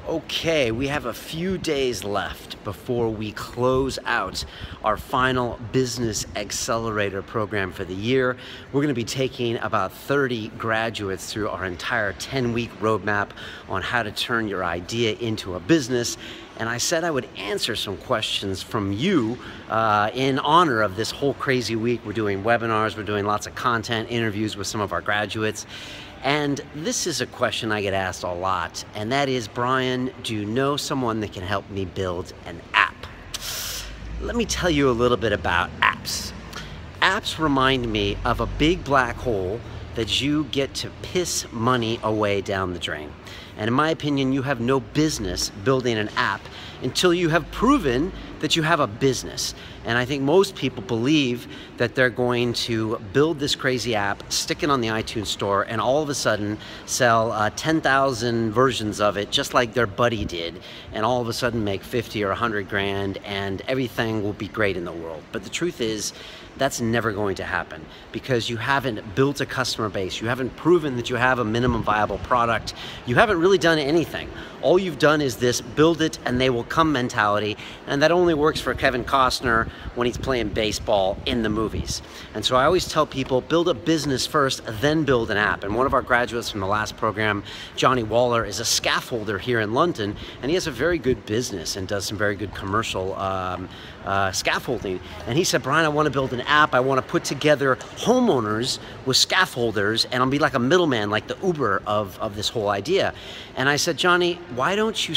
Okay, we have a few days left before we close out our final Business Accelerator program for the year. We're going to be taking about 30 graduates through our entire 10-week roadmap on how to turn your idea into a business. And I said I would answer some questions from you in honor of this whole crazy week. We're doing webinars, we're doing lots of content, interviews with some of our graduates. And this is a question I get asked a lot, and that is, Brian, do you know someone that can help me build an app? Let me tell you a little bit about apps. Apps remind me of a big black hole that you get to piss money away down the drain. And in my opinion, you have no business building an app until you have proven that you have a business. And I think most people believe that they're going to build this crazy app, stick it on the iTunes store, and all of a sudden sell 10,000 versions of it just like their buddy did, and all of a sudden make 50 or 100 grand and everything will be great in the world. But the truth is, that's never going to happen because you haven't built a customer base. You haven't proven that you have a minimum viable product. You haven't really done anything. All you've done is this build it and they will come mentality, and that only works for Kevin Costner when he's playing baseball in the movies. And so I always tell people, build a business first, then build an app. And one of our graduates from the last program, Johnny Waller, is a scaffolder here in London, and he has a very good business and does some very good commercial scaffolding. And he said, Brian, I want to build an app. I want to put together homeowners with scaffolders, and I'll be like a middleman, like the Uber of this whole idea. And I said, Johnny, why don't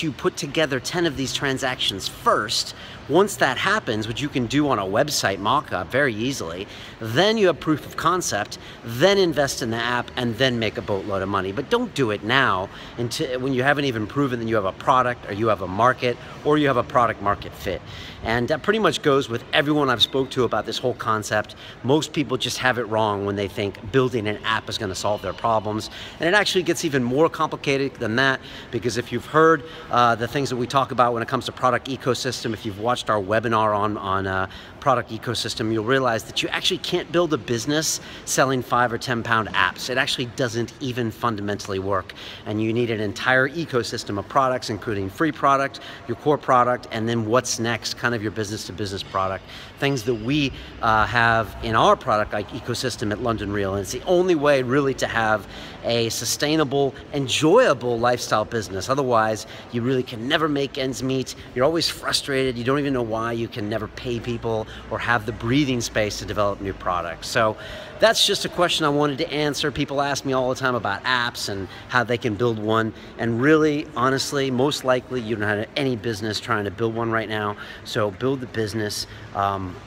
you put together 10 of these transactions first? Once that happens, which you can do on a website mock-up very easily, then you have proof of concept, then invest in the app, and then make a boatload of money. But don't do it now until when you haven't even proven that you have a product, or you have a market, or you have a product market fit. And that pretty much goes with everyone I've spoke to about this whole concept. Most people just have it wrong when they think building an app is going to solve their problems. And it actually gets even more complicated than that, because if you've heard the things that we talk about when it comes to product ecosystem, if you've watched our webinar on product ecosystem, you'll realize that you actually can't build a business selling 5 or 10 pound apps. It actually doesn't even fundamentally work. And you need an entire ecosystem of products, including free product, your core product, and then what's next, kind of your business to business product. Things that we have in our product like ecosystem at London Real. And it's the only way really to have a sustainable, enjoyable lifestyle business. Otherwise, you really can never make ends meet. You're always frustrated. You don't even know why. You can never pay people or have the breathing space to develop new products. So that's just a question I wanted to answer. People ask me all the time about apps and how they can build one. And really, honestly, most likely you don't have any business trying to build one right now. So build the business,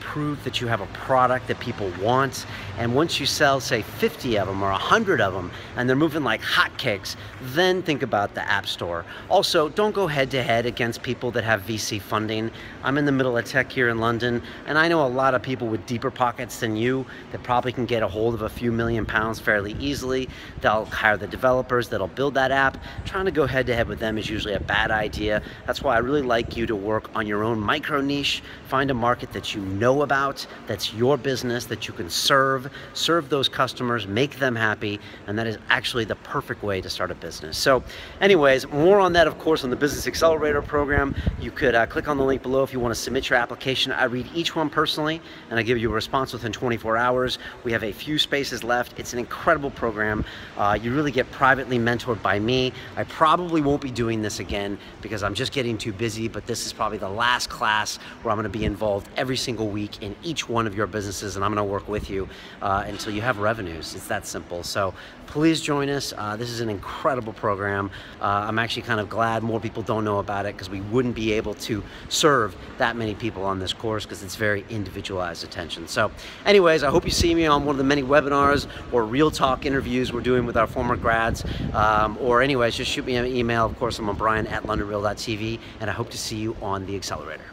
prove that you have a product that people want. And once you sell, say, 50 of them or 100 of them, and they're moving like hotcakes, then think about the App Store. Also, don't go head to head against people that have VC funding. I'm in the middle of tech here in London, and I know a lot of people with deeper pockets than you that probably can get a hold of a few £1,000,000 fairly easily. They'll hire the developers that'll build that app. Trying to go head to head with them is usually a bad idea. That's why I really like you to work on your own micro niche. Find a market that you know about, that's your business, that you can serve those customers, make them happy, and that is actually the perfect way to start a business. So anyways, more on that, of course, on the Business Accelerator program. You could click on the link below if you want to submit your application. I read each one personally, and I give you a response within 24 hours. We have a few spaces left. It's an incredible program. You really get privately mentored by me. I probably won't be doing this again because I'm just getting too busy, but this is probably the last class where I'm going to be involved every single week in each one of your businesses, and I'm going to work with you until you have revenues. It's that simple. So please join us. This is an incredible program. I'm actually kind of glad more people don't know about it, because we wouldn't be able to serve that many people on this course because it's very individualized attention. So anyways, I hope you see me on one of the many webinars or real talk interviews we're doing with our former grads. Or anyways, just shoot me an email. Of course, I'm on Brian@LondonReal.tv, and I hope to see you on the Accelerator.